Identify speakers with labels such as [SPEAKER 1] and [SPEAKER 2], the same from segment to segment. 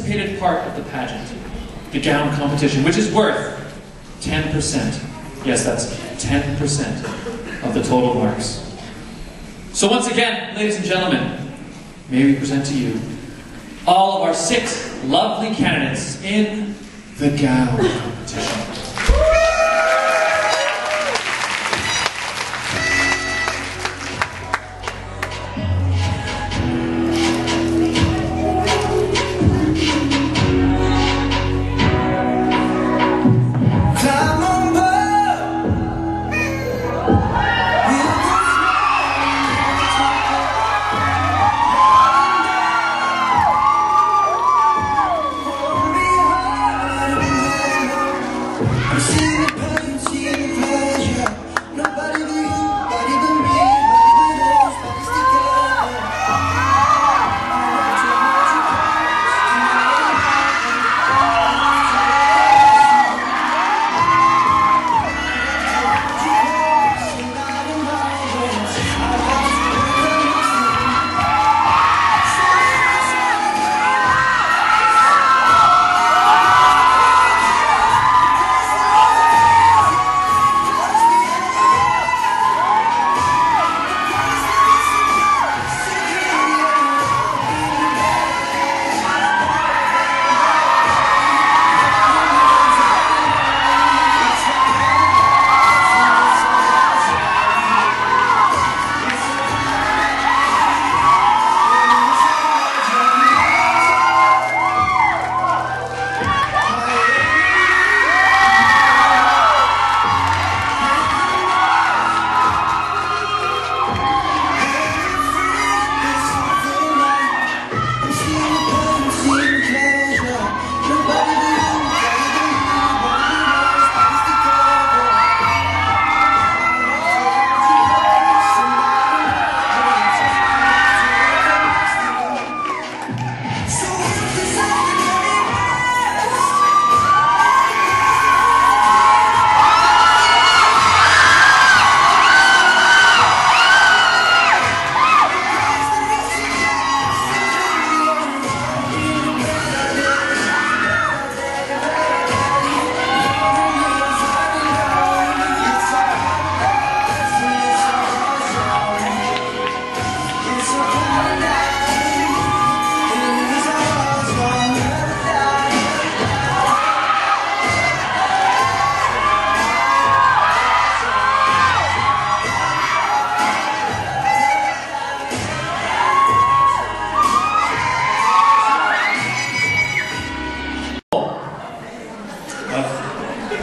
[SPEAKER 1] anticipated part of the pageant, the gown competition, which is worth 10%. Yes, that's 10% of the total marks. So once again, ladies and gentlemen, may we present to you all of our 6 lovely candidates in the gown competition.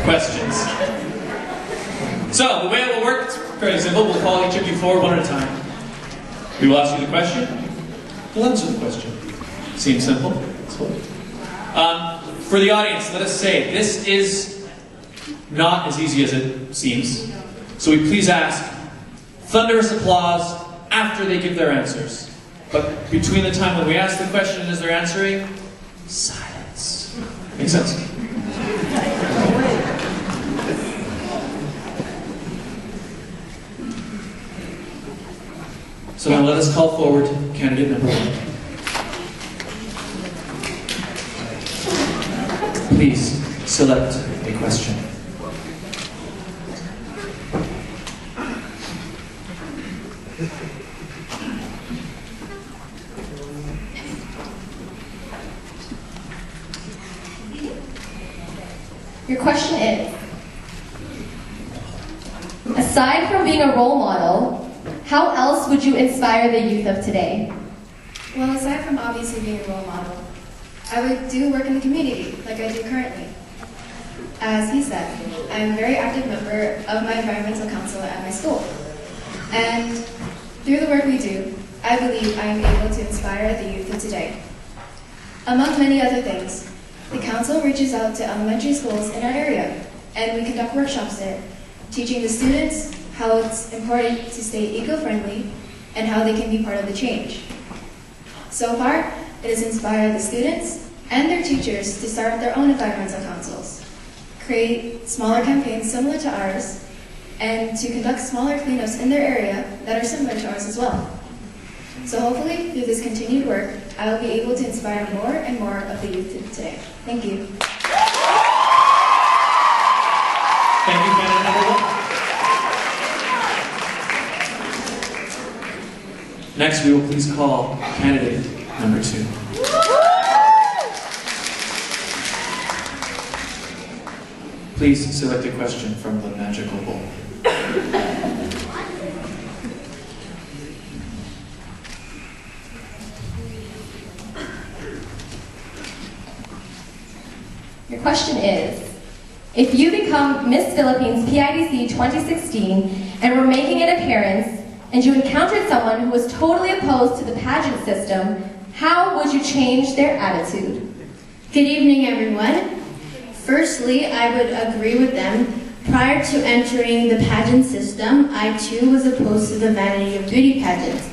[SPEAKER 2] Questions. So, the way it will work is very simple. We'll call each of you forward one at a time. We will ask you the question. We'll answer the question. Seems simple? For the audience, let us say, this is not as easy as it seems. So we please ask thunderous applause after they give their answers. But between the time when we ask the question and as they're answering, silence. Make sense? So now let us call forward candidate number 1. Please select a question.
[SPEAKER 3] Your question is, aside from being a role model, how else would you inspire the youth of today?
[SPEAKER 4] Well, aside from obviously being a role model, I would do work in the community, like I do currently. As he said, I'm a very active member of my environmental council at my school. And through the work we do, I believe I am able to inspire the youth of today. Among many other things, the council reaches out to elementary schools in our area, and we conduct workshops there, teaching the students how it's important to stay eco-friendly and how they can be part of the change. So far, it has inspired the students and their teachers to start their own environmental councils, create smaller campaigns similar to ours, and to conduct smaller cleanups in their area that are similar to ours as well. So hopefully, through this continued work, I will be able to inspire more and more of the youth today. Thank you.
[SPEAKER 2] Thank you, candidate number 1. Next, we will please call candidate number 2. Please select a question from the magical bowl.
[SPEAKER 3] Your question is, if you become Miss Philippines PIDC 2016 and were making an appearance and you encountered someone who was totally opposed to the pageant system, how would you change their attitude?
[SPEAKER 5] Good evening, everyone. Firstly, I would agree with them. Prior to entering the pageant system, I too was opposed to the vanity of beauty pageants.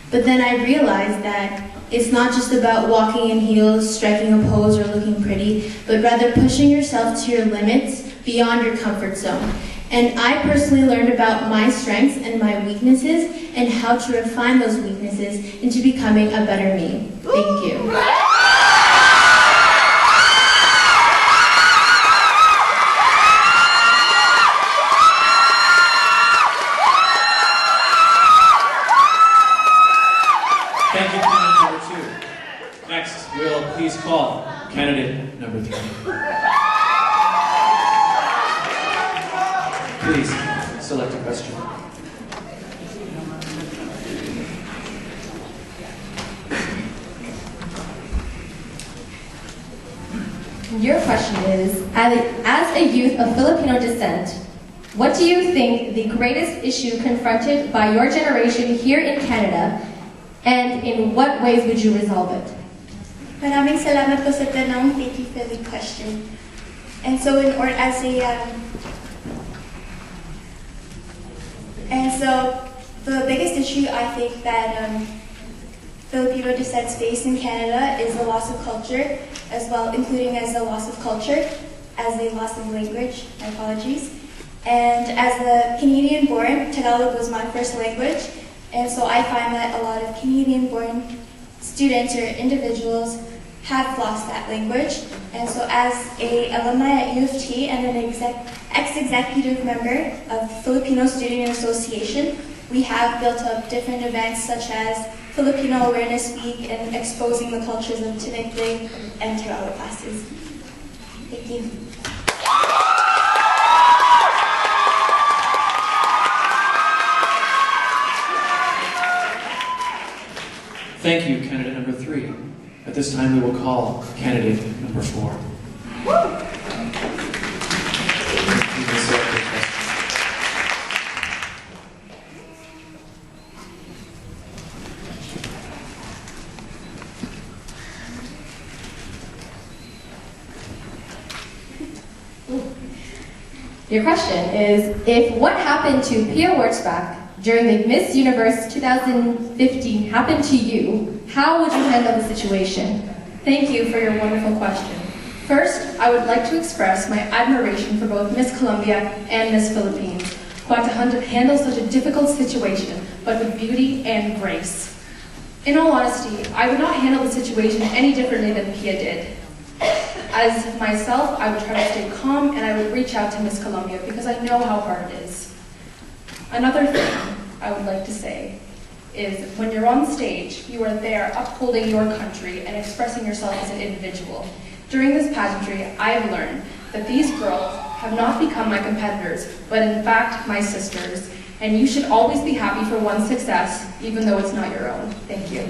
[SPEAKER 5] But then I realized that it's not just about walking in heels, striking a pose, or looking pretty, but rather pushing yourself to your limits beyond your comfort zone. And I personally learned about my strengths and my weaknesses and how to refine those weaknesses into becoming a better me. Thank you.
[SPEAKER 2] Thank you, candidate number 2. Next, we'll please call candidate number 3. Please select a question.
[SPEAKER 3] Your question is, as a youth of Filipino descent, what do you think the greatest issue confronted by your generation here in Canada, and in what ways would you resolve it?
[SPEAKER 6] Maraming salamat po sa tanong. Thank you for the question. And so, the biggest issue I think that Filipino descents face in Canada is the loss of culture, as well, including as the loss of culture, as the loss of language. My apologies. And as a Canadian-born, Tagalog was my first language, and so I find that a lot of Canadian-born students or individuals have lost that language. And so as an alumni at U of T and an ex-executive member of Filipino Student Association, we have built up different events such as Filipino Awareness Week and exposing the cultures of Tinikling and Tagalog classes. Thank you.
[SPEAKER 2] Thank you, candidate number 3. At this time, we will call candidate number 4.
[SPEAKER 3] Your question is, if what happened to Pia Wurtzbach during the Miss Universe 2015 happened to you, how would you handle the situation?
[SPEAKER 7] Thank you for your wonderful question. First, I would like to express my admiration for both Miss Colombia and Miss Philippines, who had to handle such a difficult situation, but with beauty and grace. In all honesty, I would not handle the situation any differently than Pia did. As myself, I would try to stay calm and I would reach out to Miss Colombia because I know how hard it is. Another thing I would like to say is when you're on stage, you are there upholding your country and expressing yourself as an individual. During this pageantry, I have learned that these girls have not become my competitors, but in fact my sisters. And you should always be happy for one's success, even though it's not your own. Thank you.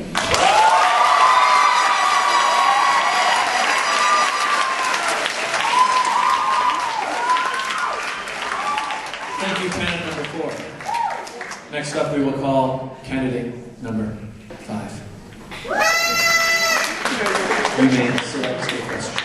[SPEAKER 2] Thank you, candidate number 4. Next up, we will call candidate number 5. You may select a question.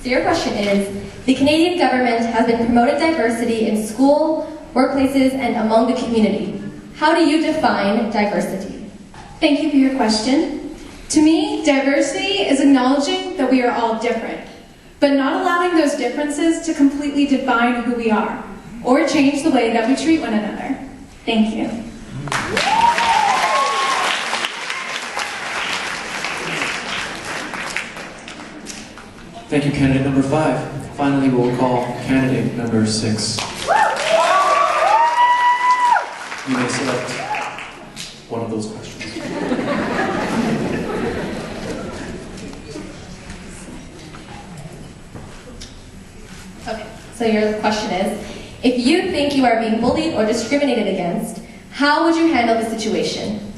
[SPEAKER 3] So your question is, the Canadian government has been promoted diversity in school, workplaces, and among the community. How do you define diversity?
[SPEAKER 7] Thank you for your question. To me, diversity is acknowledging that we are all different. but not allowing those differences to completely define who we are or change the way that we treat one another. Thank you.
[SPEAKER 1] Thank you, candidate number 5. Finally, we'll call candidate number 6. You may select one of those questions.
[SPEAKER 3] Okay, so your question is, if you think you are being bullied or discriminated against, how would you handle the situation?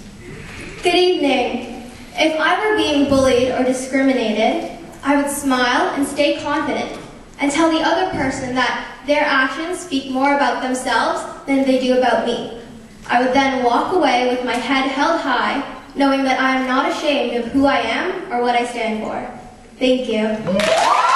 [SPEAKER 6] Good evening. If I were being bullied or discriminated, I would smile and stay confident and tell the other person that their actions speak more about themselves than they do about me. I would then walk away with my head held high, knowing that I am not ashamed of who I am or what I stand for. Thank you.